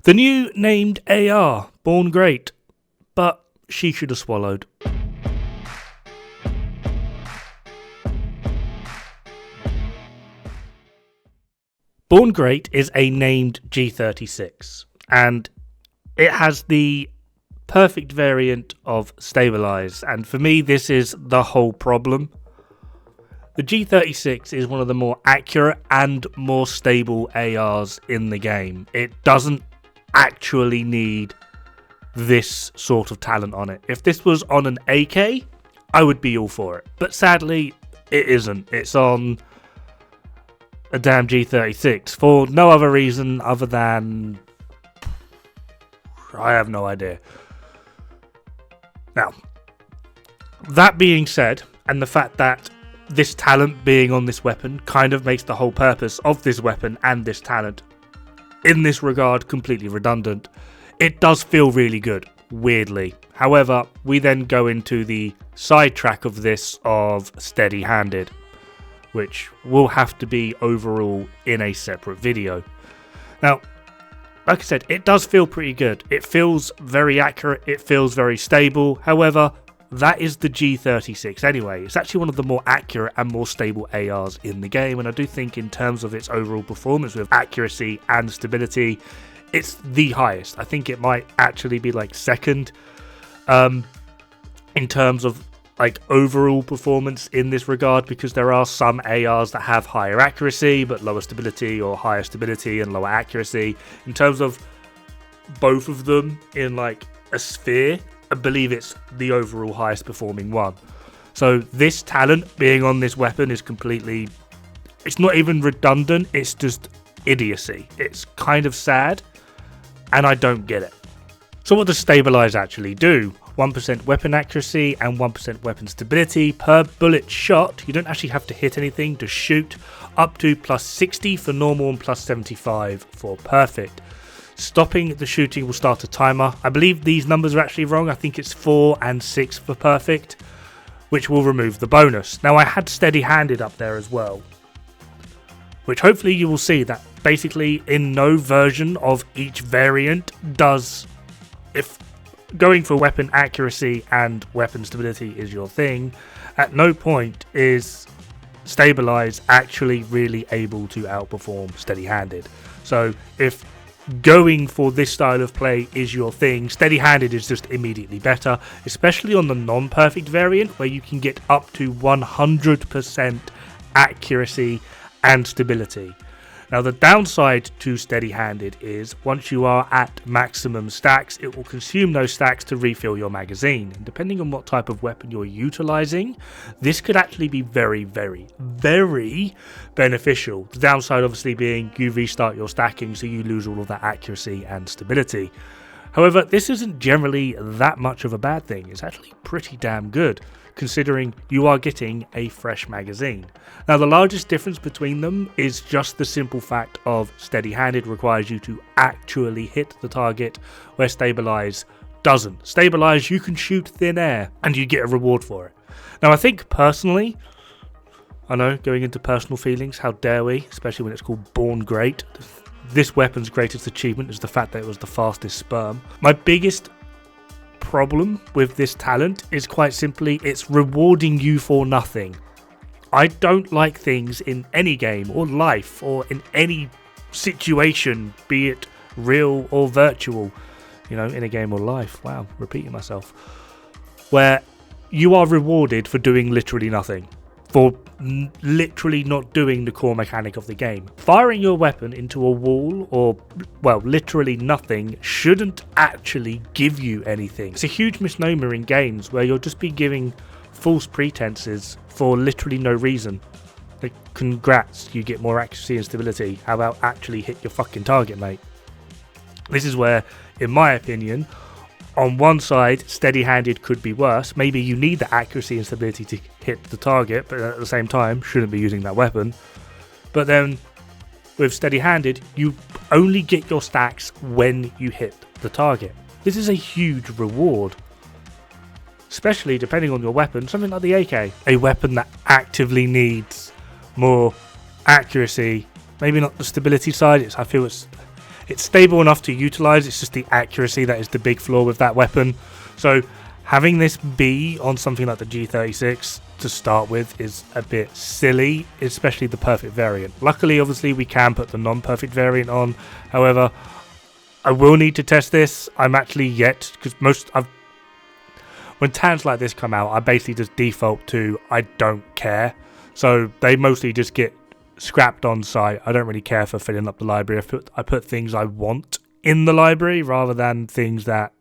The new named AR, born great, but she should have swallowed. Born Great is a named G36, and it has the perfect variant of stabilize, and for me this is the whole problem. The G36 is one of the more accurate and more stable ARs in the game. It doesn't actually need this sort of talent on it. If this was on an AK, I would be all for it, but sadly it isn't. It's on a damn G36 for no other reason other than I have no idea. Now, that being said, and the fact that this talent being on this weapon kind of makes the whole purpose of this weapon and this talent in this regard completely redundant, it does feel really good, weirdly. However, we then go into the sidetrack of this of steady-handed, which will have to be overall in a separate video. Now, like I said, it does feel pretty good. It feels very accurate, it feels very stable. However, that is the G36 anyway. It's actually one of the more accurate and more stable ARs in the game, and I do think in terms of its overall performance with accuracy and stability, it's the highest. I think it might actually be like second in terms of like overall performance in this regard, because there are some ARs that have higher accuracy but lower stability, or higher stability and lower accuracy. In terms of both of them in like a sphere, I believe it's the overall highest performing one. So this talent being on this weapon is completely, it's not even redundant, it's just idiocy. It's kind of sad, and I don't get it. So what does stabilize actually do? 1% weapon accuracy and 1% weapon stability per bullet shot. You don't actually have to hit anything to shoot, up to plus 60 for normal and plus 75 for perfect. Stopping the shooting will start a timer. I believe these numbers are actually wrong. I think it's 4 and 6 for perfect, which will remove the bonus. Now, I had steady-handed up there as well, which hopefully you will see that basically in no version of each variant does, if going for weapon accuracy and weapon stability is your thing, at no point is stabilize actually really able to outperform steady-handed. So if going for this style of play is your thing, steady-handed is just immediately better, especially on the non-perfect variant where you can get up to 100% accuracy and stability. Now, the downside to steady-handed is once you are at maximum stacks, it will consume those stacks to refill your magazine. And depending on what type of weapon you're utilizing, this could actually be very, very, very beneficial. The downside obviously being you restart your stacking, so you lose all of that accuracy and stability. However, this isn't generally that much of a bad thing. It's actually pretty damn good, considering you are getting a fresh magazine. Now, the largest difference between them is just the simple fact of steady-handed requires you to actually hit the target, where stabilize doesn't. Stabilize, you can shoot thin air and you get a reward for it. Now, I think personally, I know, going into personal feelings, how dare we, especially when it's called Born Great. This weapon's greatest achievement is the fact that it was the fastest sperm. My biggest problem with this talent is quite simply it's rewarding you for nothing. I don't like things in any game or life or in any situation, be it real or virtual, you know, in a game or life. Wow, repeating myself. Where you are rewarded for doing literally nothing. For literally not doing the core mechanic of the game. Firing your weapon into a wall or, well, literally nothing shouldn't actually give you anything. It's a huge misnomer in games where you'll just be giving false pretenses for literally no reason. Like, congrats, you get more accuracy and stability. How about actually hit your fucking target, mate? This is where, in my opinion, on one side, steady-handed could be worse. Maybe you need the accuracy and stability to hit the target, but at the same time, shouldn't be using that weapon. But then, with steady-handed, you only get your stacks when you hit the target. This is a huge reward. Especially depending on your weapon, something like the AK. A weapon that actively needs more accuracy. Maybe not the stability side, I feel it's It's stable enough to utilize, it's just the accuracy that is the big flaw with that weapon. So having this be on something like the G36 to start with is a bit silly, especially the perfect variant. Luckily, obviously, we can put the non-perfect variant on. However, I will need to test this. I'm actually yet, because when talents like this come out, I basically just default to I don't care. So they mostly just get scrapped on site. I don't really care for filling up the library. I put things I want in the library rather than things that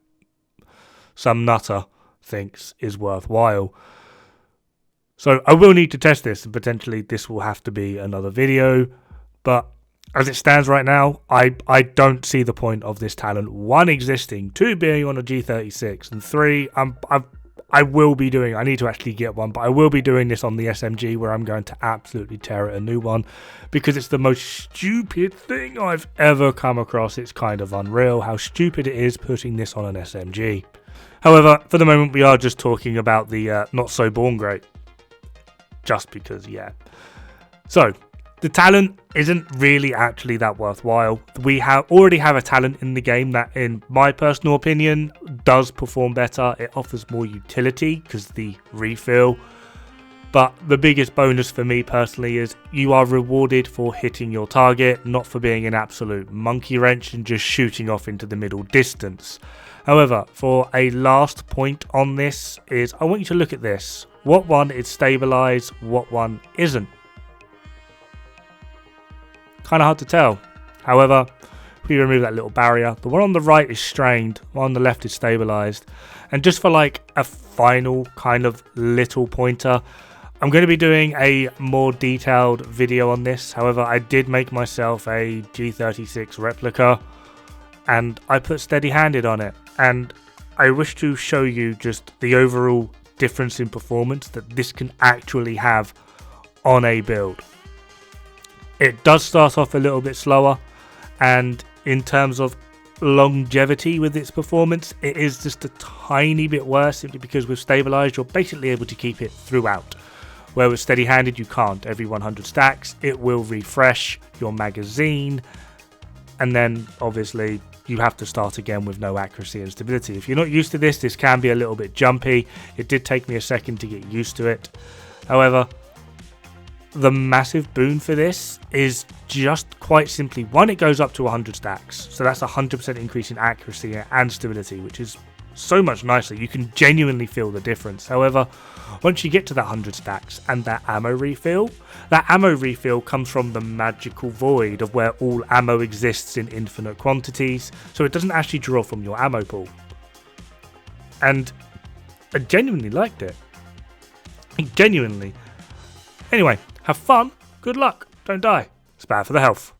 some nutter thinks is worthwhile. So I will need to test this, and potentially this will have to be another video. But as it stands right now, I don't see the point of this talent. 1, existing, 2, being on a G36, and 3, I need to actually get one, but I will be doing this on the SMG, where I'm going to absolutely tear it a new one, because it's the most stupid thing I've ever come across. It's kind of unreal how stupid it is putting this on an SMG. However, for the moment, we are just talking about the not so born great. Just because, yeah. So, the talent isn't really actually that worthwhile. We already have a talent in the game that, in my personal opinion, does perform better. It offers more utility because the refill. But the biggest bonus for me personally is you are rewarded for hitting your target, not for being an absolute monkey wrench and just shooting off into the middle distance. However, for a last point on this is I want you to look at this. What one is stabilized, what one isn't? Kind of hard to tell. However, if we remove that little barrier, the one on the right is strained, the one on the left is stabilized. And just for like a final kind of little pointer, I'm going to be doing a more detailed video on this. However, I did make myself a G36 replica and I put steady-handed on it. And I wish to show you just the overall difference in performance that this can actually have on a build. It does start off a little bit slower, and in terms of longevity with its performance, it is just a tiny bit worse, simply because with stabilized you're basically able to keep it throughout, where with steady-handed you can't. Every 100 stacks it will refresh your magazine, and then obviously you have to start again with no accuracy and stability. If you're not used to this, this can be a little bit jumpy. It did take me a second to get used to it. However, the massive boon for this is just quite simply, 1, it goes up to 100 stacks. So that's a 100% increase in accuracy and stability, which is so much nicer. You can genuinely feel the difference. However, once you get to that 100 stacks and that ammo refill comes from the magical void of where all ammo exists in infinite quantities. So it doesn't actually draw from your ammo pool. And I genuinely liked it. Genuinely. Anyway, have fun, good luck, don't die. It's bad for the health.